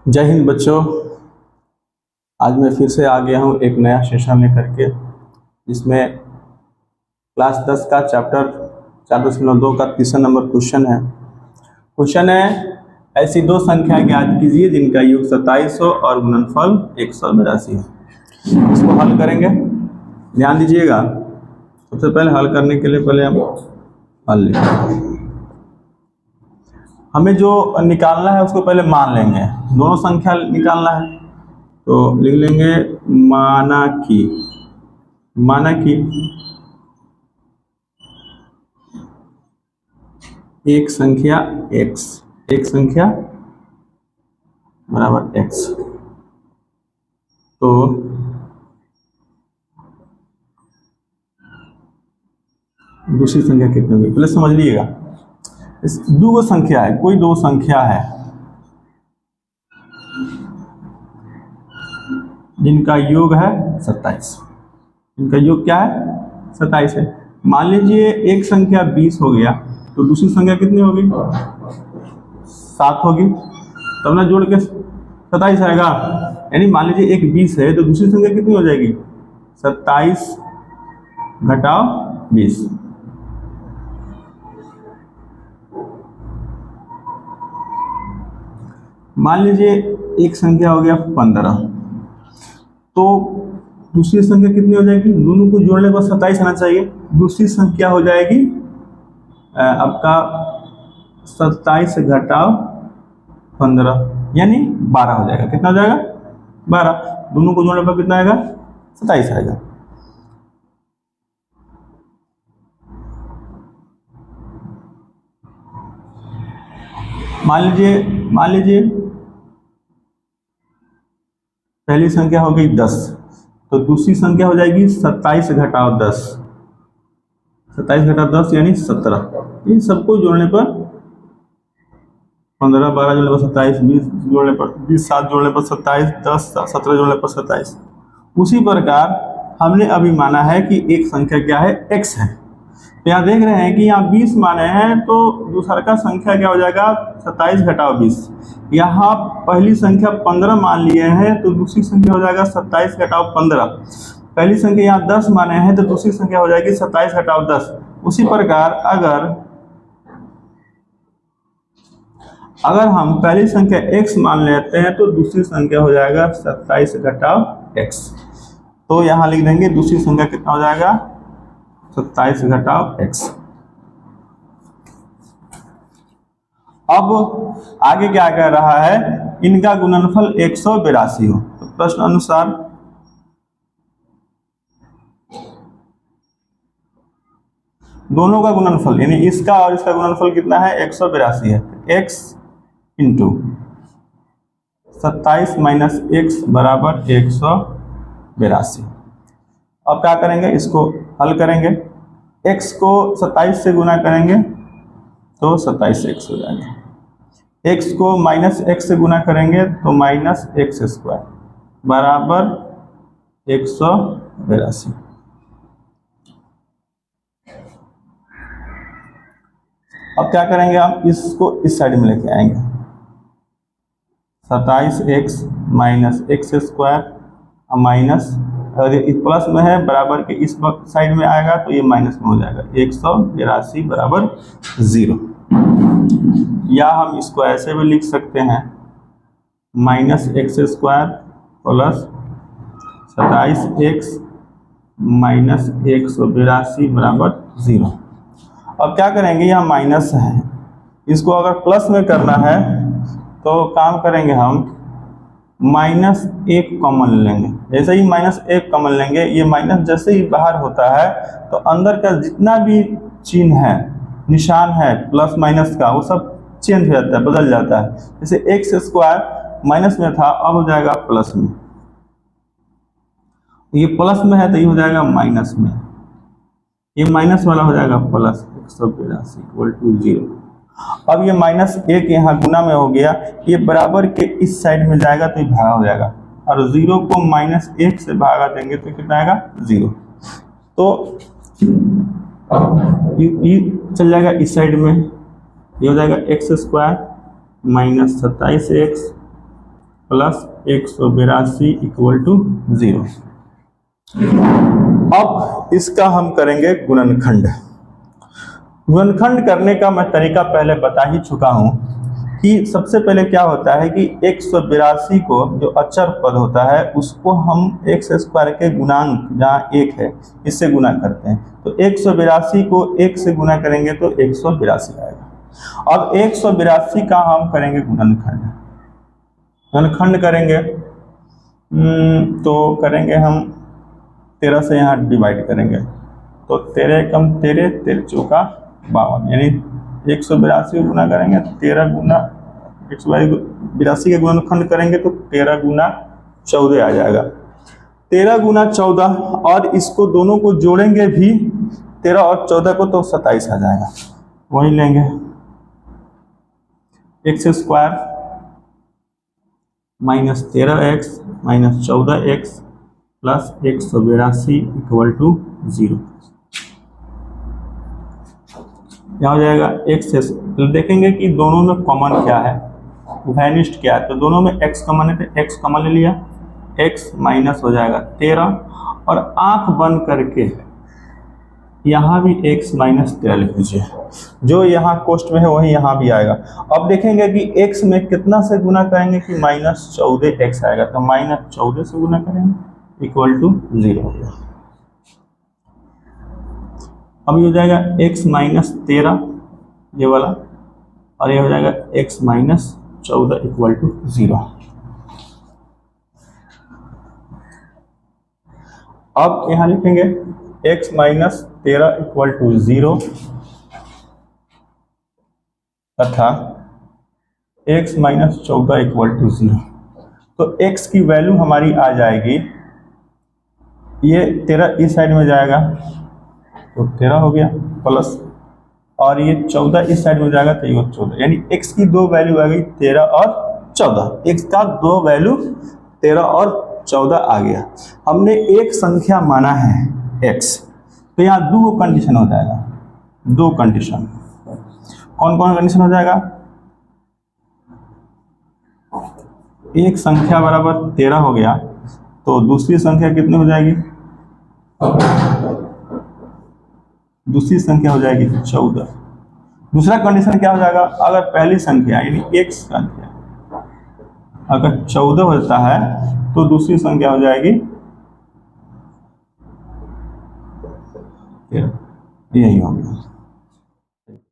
जय हिंद बच्चों। आज मैं फिर से आ गया हूँ एक नया सेशन लेकर के, जिसमें क्लास 10 का चैप्टर 4.2 का तीसरा नंबर क्वेश्चन है। क्वेश्चन है, ऐसी दो संख्या ज्ञात कीजिए जिनका योग 27 हो और गुणनफल 182 है। इसको हल करेंगे, ध्यान दीजिएगा। सबसे पहले हल करने के लिए पहले हम हल लिखेंगे। हमें जो निकालना है उसको पहले मान लेंगे। दोनों संख्या निकालना है तो लिख लेंगे माना कि एक संख्या बराबर x, तो दूसरी संख्या कितनी होगी पहले समझ लीजिएगा। दो संख्या है, कोई दो संख्या है जिनका योग है 27। इनका योग क्या है? 27 है। मान लीजिए एक संख्या 20 हो गया तो दूसरी संख्या कितनी होगी? 7 होगी। तब ना जोड़ के 27 आएगा। यानी मान लीजिए एक 20 है तो दूसरी संख्या कितनी हो जाएगी? 27 घटाओ 20। मान लीजिए एक संख्या हो गया 15, तो दूसरी संख्या कितनी हो जाएगी? दोनों को जोड़ने पर 27 आना चाहिए। दूसरी संख्या हो जाएगी आपका 27 घटाओ 15 यानी 12 हो जाएगा। कितना हो जाएगा? 12। दोनों को जोड़ने पर कितना आएगा? 27 आएगा। मान लीजिए पहली संख्या हो गई 10, तो दूसरी संख्या हो जाएगी 27 घटाओ 10। 27 घटाओ 10 यानी 17। इन सबको जोड़ने पर 15, 12 जोड़ने पर 27, 20 जोड़ने पर 20, 7 जोड़ने पर 27, 10, 17 जोड़ने पर 27। उसी प्रकार हमने अभी माना है कि एक संख्या क्या है? x है। तो यहाँ देख रहे हैं कि यहाँ 20 माने हैं, तो दूसरा का संख्या क्या हो जाएगा? 27 घटाओ 20। यहाँ पहली संख्या 15 मान लिए हैं तो दूसरी संख्या हो जाएगा 27 घटाओ 15। पहली संख्या यहाँ 10 माने हैं तो दूसरी संख्या हो जाएगी 27 घटाओ 10। उसी प्रकार अगर हम पहली संख्या x मान लेते हैं तो दूसरी संख्या हो जाएगा 27 घटाओ x। तो यहाँ लिख देंगे दूसरी संख्या कितना हो जाएगा? 27 घटाओ x। अब आगे क्या कह रहा है? इनका गुणनफल 182 हो। तो प्रश्न अनुसार दोनों का गुणनफल यानी इसका और इसका गुणनफल कितना है? 182 है। x इंटू 27 माइनस x बराबर 182। अब क्या करेंगे? इसको हल करेंगे। x को 27 से गुना करेंगे तो 27x हो जाएगा। x को माइनस x से गुना करेंगे तो माइनस x स्क्वायर बराबर 182। अब क्या करेंगे? हम इसको इस साइड में लेके आएंगे। 27x minus x square minus, अगर ये प्लस में है बराबर के इस साइड में आएगा तो ये माइनस में हो जाएगा। 182 बराबर 0। या हम इसको ऐसे भी लिख सकते हैं, minus x square plus 27x minus 182 बराबर 0। अब क्या करेंगे? यहाँ माइनस है, इसको अगर प्लस में करना है तो काम करेंगे हम -1 कॉमन लेंगे। जैसे ही -1 कॉमन लेंगे, ये माइनस जैसे ही बाहर होता है तो अंदर का जितना भी चिन्ह है, निशान है प्लस माइनस का, वो सब चेंज हो जाता है, बदल जाता है। जैसे x स्क्वायर माइनस में था, अब हो जाएगा प्लस में। ये प्लस में है तो ये हो जाएगा माइनस में। ये माइनस वाला हो जाएगा प्लस 182 इक्वल टू 0। अब ये -1 यहाँ गुना में हो गया, ये बराबर के इस साइड में जाएगा तो ये भागा हो जाएगा, और 0 को -1 से भागा देंगे तो कितना आएगा? 0। तो ये चल जाएगा इस साइड में, ये हो जाएगा x square minus 27x plus 182 equal to 0। अब इसका हम करेंगे गुणनखंड। गुणनखंड करने का मैं तरीका पहले बता ही चुका हूं कि सबसे पहले क्या होता है कि 182 को जो अचर पद होता है उसको हम x स्क्वायर के गुणांक जहाँ 1 है इससे गुना करते हैं। तो 182 को 1 से गुना करेंगे तो 182 आएगा। अब 182 का हम करेंगे गुणनखंड। गुणनखंड करेंगे तो करेंगे हम 13 से यहाँ डिवाइड करेंगे तो 13 एकम 13, 13 चौका 52, यानी 182 गुना करेंगे 13 गुना 182 के गुणनखंड करेंगे तो 13 गुना 14 आ जाएगा। 13 गुना 14 और इसको दोनों को जोड़ेंगे भी 13 और 14 को तो 27 आ जाएगा। वही लेंगे x square minus 13x minus 14x plus 182 equal to 0। यहाँ हो जाएगा x से तो देखेंगे कि दोनों में कॉमन क्या है, वैनिस्ट क्या है। तो दोनों में x कॉमन है तो x कॉमन ले लिया, x माइनस हो जाएगा 13 और आंख बंद करके यहाँ भी x माइनस 13 लिख लीजिए। जो यहाँ कोष्ट में है वही यहाँ भी आएगा। अब देखेंगे कि x में कितना से गुना करेंगे कि माइनस 14x आएगा तो माइनस 14 से गुना करेंगे इक्वल टू 0 हो गया। अब ये हो जाएगा x माइनस 13 ये वाला और ये हो जाएगा x माइनस 14 इक्वल टू 0। अब यहाँ लिखेंगे x माइनस 13 इक्वल टू 0 तथा x माइनस 14 इक्वल टू 0। तो x की वैल्यू हमारी आ जाएगी, ये 13 इस साइड में जाएगा तो 13 हो गया प्लस और ये 14 इस साइड में जाएगा तो ये 14, यानी x की दो वैल्यू आ गई 13 और 14। x का दो वैल्यू 13 और 14 आ गया। हमने एक संख्या माना है x, तो यहाँ दो कंडीशन हो जाएगा। दो कंडीशन कौन कौन कंडीशन हो जाएगा? एक संख्या बराबर 13 हो गया तो दूसरी संख्या कितनी हो जाएगी? दूसरी संख्या हो जाएगी 14। दूसरा कंडीशन क्या हो जाएगा? अगर पहली संख्या यानी एक संख्या अगर 14 होता है तो दूसरी संख्या हो जाएगी 13। यही हो गया।